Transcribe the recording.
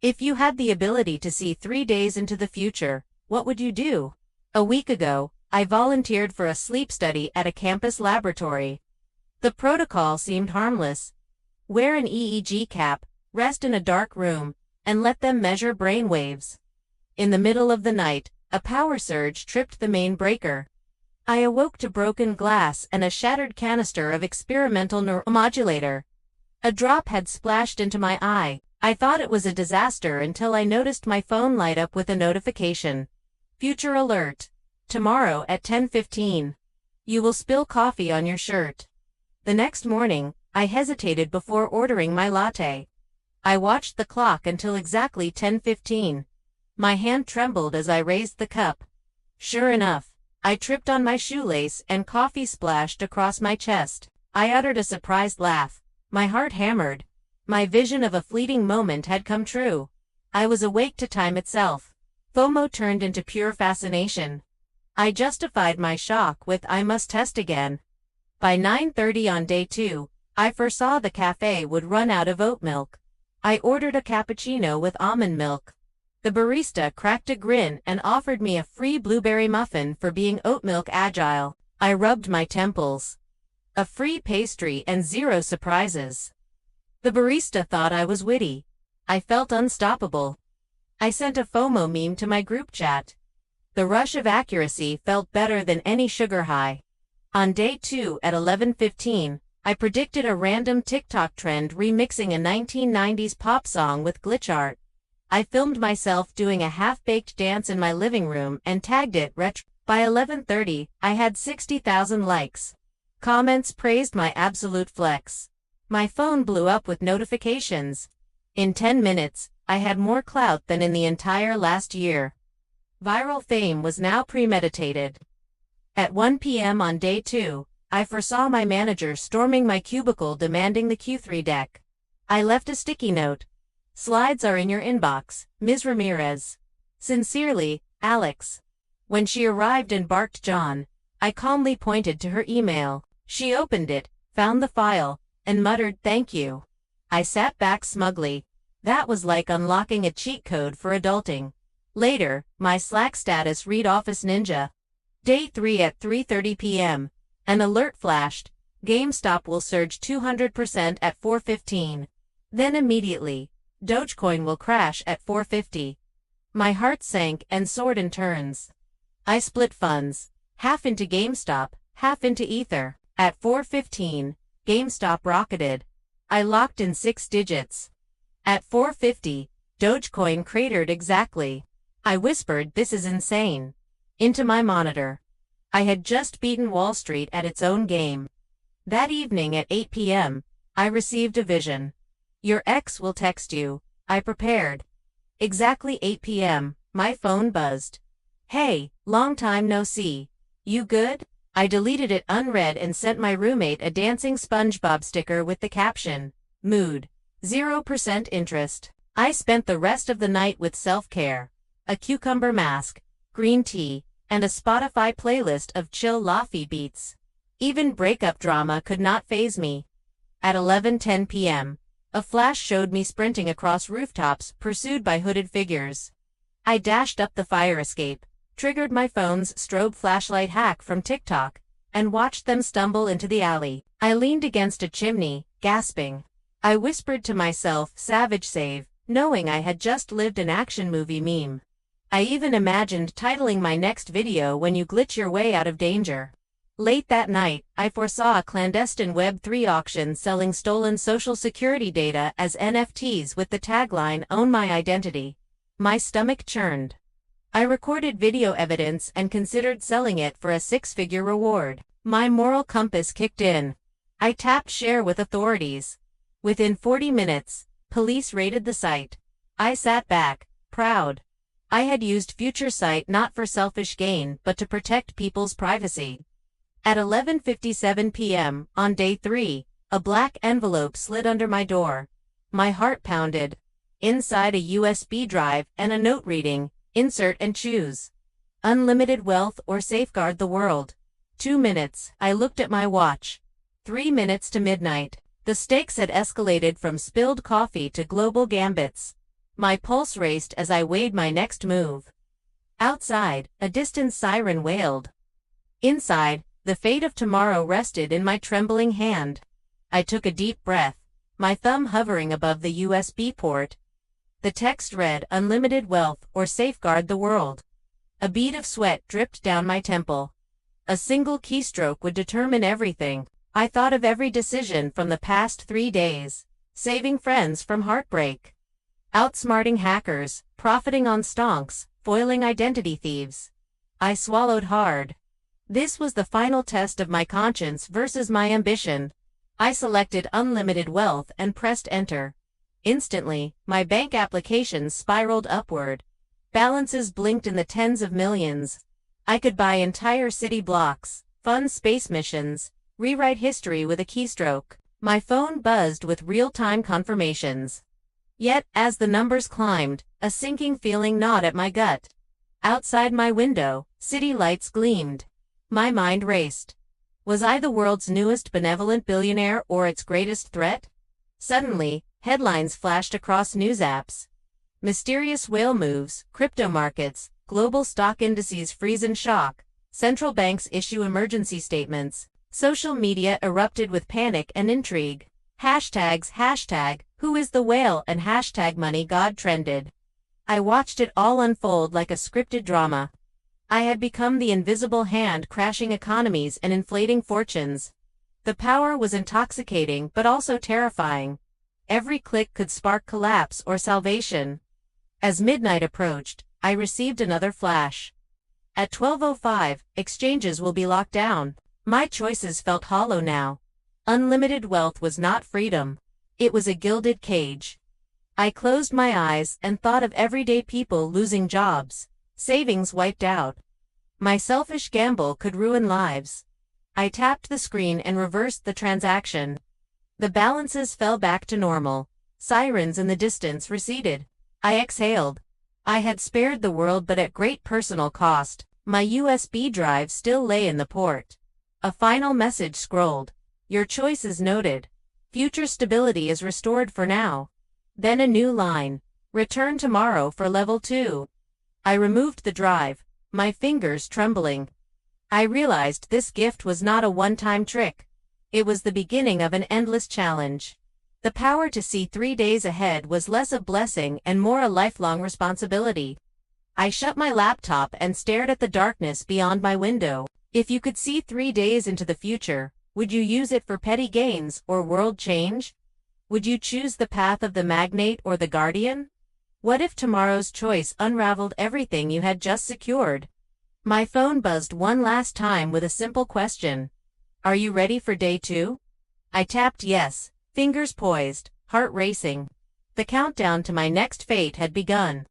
If you had the ability to see 3 days into the future, what would you do? A week ago, I volunteered for a sleep study at a campus laboratory. The protocol seemed harmless. Wear an EEG cap, rest in a dark room, and let them measure brain waves. In the middle of the night, a power surge tripped the main breaker. I awoke to broken glass and a shattered canister of experimental neuromodulator. A drop had splashed into my eye. I thought it was a disaster until I noticed my phone light up with a notification. Future alert. Tomorrow at 10:15. You will spill coffee on your shirt. The next morning, I hesitated before ordering my latte. I watched the clock until exactly 10:15. My hand trembled as I raised the cup. Sure enough, I tripped on my shoelace and coffee splashed across my chest. I uttered a surprised laugh. My heart hammered. My vision of a fleeting moment had come true. I was awake to time itself. FOMO turned into pure fascination. I justified my shock with "I must test again." By 9:30 on day 2, I foresaw the cafe would run out of oat milk. I ordered a cappuccino with almond milk. The barista cracked a grin and offered me a free blueberry muffin for being oat milk agile. I rubbed my temples. A free pastry and 0 surprises. The barista thought I was witty. I felt unstoppable. I sent a FOMO meme to my group chat. The rush of accuracy felt better than any sugar high. On day 2 at 11:15, I predicted a random TikTok trend remixing a 1990s pop song with glitch art. I filmed myself doing a half-baked dance in my living room and tagged it retro. By 11:30, I had 60,000 likes. Comments praised my absolute flex. My phone blew up with notifications. In 10 minutes, I had more clout than in the entire last year. Viral fame was now premeditated. At 1 p.m. on day 2, I foresaw my manager storming my cubicle demanding the Q3 deck. I left a sticky note. Slides are in your inbox, Ms. Ramirez. Sincerely, Alex. When she arrived and barked John, I calmly pointed to her email. She opened it, found the file, and muttered "thank you." I sat back smugly. That was like unlocking a cheat code for adulting. Later, my Slack status read Office Ninja. Day 3 at 3:30 p.m. An alert flashed. GameStop will surge 200% at 4:15. Then immediately, Dogecoin will crash at 4:50. My heart sank and soared in turns. I split funds, half into GameStop, half into Ether. At 4:15, GameStop rocketed. I locked in 6 digits. At 4:50, Dogecoin cratered exactly. I whispered, "This is insane," into my monitor. I had just beaten Wall Street at its own game. That evening at 8 p.m., I received a vision. "Your ex will text you." I prepared. Exactly 8 p.m., my phone buzzed. "Hey, long time no see. You good?" I deleted it unread and sent my roommate a dancing SpongeBob sticker with the caption, "Mood, 0% interest." I spent the rest of the night with self-care, a cucumber mask, green tea, and a Spotify playlist of chill lofi beats. Even breakup drama could not faze me. At 11:10 p.m., a flash showed me sprinting across rooftops pursued by hooded figures. I dashed up the fire escape, triggered my phone's strobe flashlight hack from TikTok, and watched them stumble into the alley. I leaned against a chimney, gasping. I whispered to myself, "Savage save," knowing I had just lived an action movie meme. I even imagined titling my next video "When You Glitch Your Way Out of Danger." Late that night, I foresaw a clandestine Web3 auction selling stolen social security data as NFTs with the tagline "Own My Identity." My stomach churned. I recorded video evidence and considered selling it for a 6-figure reward. My moral compass kicked in. I tapped share with authorities. Within 40 minutes, police raided the site. I sat back, proud. I had used FutureSight not for selfish gain but to protect people's privacy. At 11:57 p.m., on day 3, a black envelope slid under my door. My heart pounded. Inside a USB drive and a note reading, "Insert and choose. Unlimited wealth or safeguard the world." 2 minutes. I looked at my watch. 3 minutes to midnight. The stakes had escalated from spilled coffee to global gambits. My pulse raced as I weighed my next move. Outside, a distant siren wailed. Inside, the fate of tomorrow rested in my trembling hand. I took a deep breath, my thumb hovering above the USB port. The text read, "Unlimited wealth or safeguard the world." A bead of sweat dripped down my temple. A single keystroke would determine everything. I thought of every decision from the past 3 days. Saving friends from heartbreak. Outsmarting hackers, profiting on stonks, foiling identity thieves. I swallowed hard. This was the final test of my conscience versus my ambition. I selected unlimited wealth and pressed enter. Instantly, my bank applications spiraled upward. Balances blinked in the tens of millions. I could buy entire city blocks, fund space missions, rewrite history with a keystroke. My phone buzzed with real-time confirmations. Yet, as the numbers climbed, a sinking feeling gnawed at my gut. Outside my window, city lights gleamed. My mind raced. Was I the world's newest benevolent billionaire or its greatest threat? Suddenly, headlines flashed across news apps. Mysterious whale moves, crypto markets, global stock indices freeze in shock, central banks issue emergency statements. Social media erupted with panic and intrigue. Hashtags #who is the whale and #money god trended. I watched it all unfold like a scripted drama. I had become the invisible hand crashing economies and inflating fortunes. The power was intoxicating but also terrifying. Every click could spark collapse or salvation. As midnight approached, I received another flash. At 12:05, exchanges will be locked down. My choices felt hollow now. Unlimited wealth was not freedom. It was a gilded cage. I closed my eyes and thought of everyday people losing jobs, savings wiped out. My selfish gamble could ruin lives. I tapped the screen and reversed the transaction. The balances fell back to normal. Sirens in the distance receded. I exhaled. I had spared the world but at great personal cost. My USB drive still lay in the port. A final message scrolled. Your choice is noted. Future stability is restored for now. Then a new line. Return tomorrow for level 2. I removed the drive, my fingers trembling. I realized this gift was not a one-time trick. It was the beginning of an endless challenge. The power to see 3 days ahead was less a blessing and more a lifelong responsibility. I shut my laptop and stared at the darkness beyond my window. If you could see 3 days into the future, would you use it for petty gains or world change? Would you choose the path of the magnate or the guardian? What if tomorrow's choice unraveled everything you had just secured? My phone buzzed one last time with a simple question. Are you ready for day 2? I tapped yes, fingers poised, heart racing. The countdown to my next fate had begun.